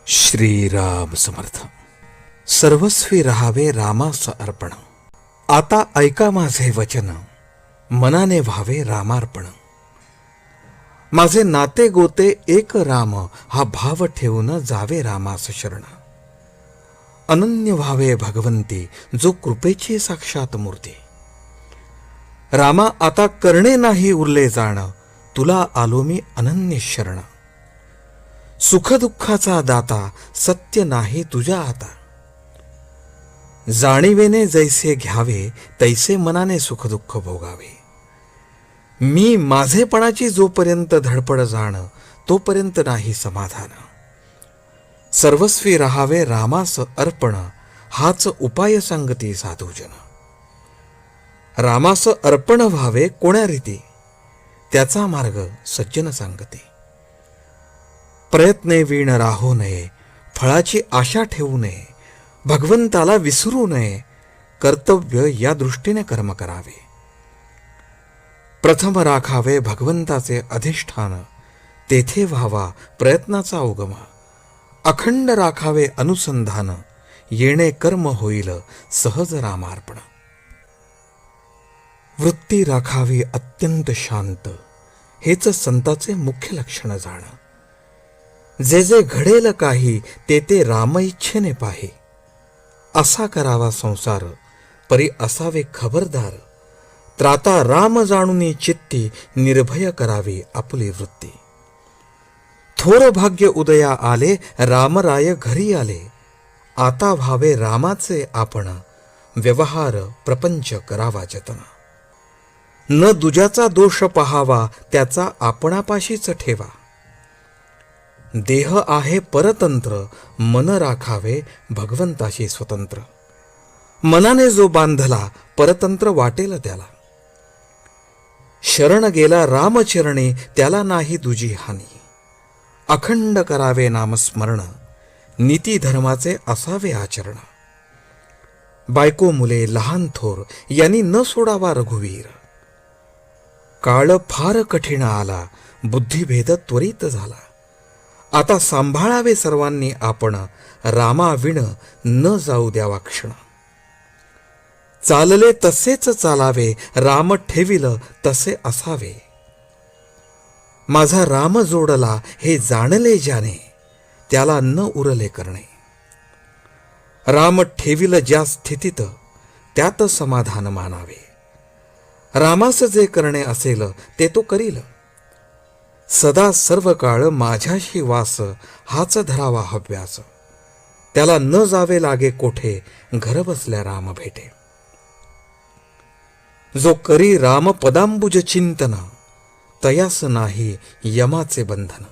श्रीराम समर्थ. सर्वस्वी राहावे रामास अर्पण. आता ऐका माझे वचन, मनाने व्हावे रामार्पण. माझे नाते गोते एक राम, हा भाव ठेवून जावे रामास शरण. अनन्य व्हावे भगवंती, जो कृपेची साक्षात मूर्ती. रामा आता करणे नाही उरले जाण, तुला आलो मी अनन्य शरण. सुखदुःखाचा दाता, सत्य नाही तुझ्या आता. जाणीवेने जैसे घ्यावे, तैसे मनाने सुखदुःख भोगावे. मी माझेपणाची जोपर्यंत धडपड जाण, तोपर्यंत नाही समाधान. सर्वस्वी राहावे रामास अर्पण, हाच उपाय सांगती साधूजन. रामास अर्पण व्हावे कोण्या रीती, त्याचा मार्ग सज्जन सांगते. प्रयत्ने वीण राहू नये, फळाची आशा ठेवू नये. भगवंताला विसरू नये, कर्तव्य या दृष्टीने कर्म करावे. प्रथम राखावे भगवंताचे अधिष्ठान, तेथे व्हावा प्रयत्नाचा उगम. अखंड राखावे अनुसंधान, येणे कर्म होईल सहज रामार्पण. वृत्ती राखावी अत्यंत शांत, हेच संताचे मुख्य लक्षण जाण. जे जे घडेल काही, ते ते राम इच्छेने पाहे. असा करावा संसार, परी असावे खबरदार. त्राता राम जाणूनी चित्ती, निर्भय करावी आपुली वृत्ती. थोर भाग्य उदया आले, रामराय घरी आले. आता व्हावे रामाचे आपण, व्यवहार प्रपंच करावा जतन. न दुजाचा दोष पहावा, त्याचा आपणापाशीच ठेवा. देह आहे परतंत्र, मन राखावे भगवंताशी स्वतंत्र. मनाने जो बांधला, परतंत्र वाटेल त्याला. शरण गेला रामचरणी, त्याला नाही तुझी हानी. अखंड करावे नामस्मरण, नीती धर्माचे असावे आचरण. बायको मुले लहान थोर, यांनी न सोडावा रघुवीर. काळ फार कठीण आला, बुद्धिभेद त्वरित झाला. आता सांभाळावे सर्वांनी आपण, रामाविण न जाऊ द्यावा क्षण. चालले तसेच चालावे, राम ठेविल तसे असावे. माझा राम जोडला, हे जाणले ज्याने, त्याला न उरले करणे. राम ठेविल ज्या स्थितीत, त्यात समाधान मानावे. रामास जे करणे असेल, ते तो करील. सदा सर्व काळ माझ्याशी वास, हाच धरावा हव्यास. त्याला न जावे लागे कोठे, घर बसल्या राम भेटे. जो करी राम पदांबुज चिंतन, तयास नाही यमाचे बंधन.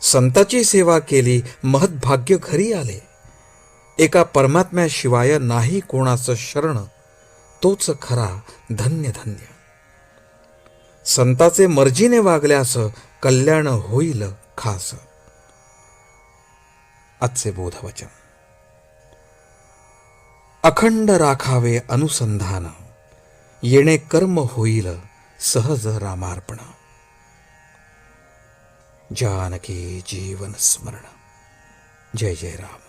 संताची सेवा केली, महद्भाग्य घरी आले. एका परमात्म्याशिवाय नाही कोणाचं शरण, तोच खरा धन्य धन्य. संताचे मर्जीने वागल्यास, कल्याण होईल खास. आजचे बोधवचन. अखंड राखावे अनुसंधान, येणे कर्म होईल सहज रामार्पण. जानकी जीवन स्मरण. जय जय राम.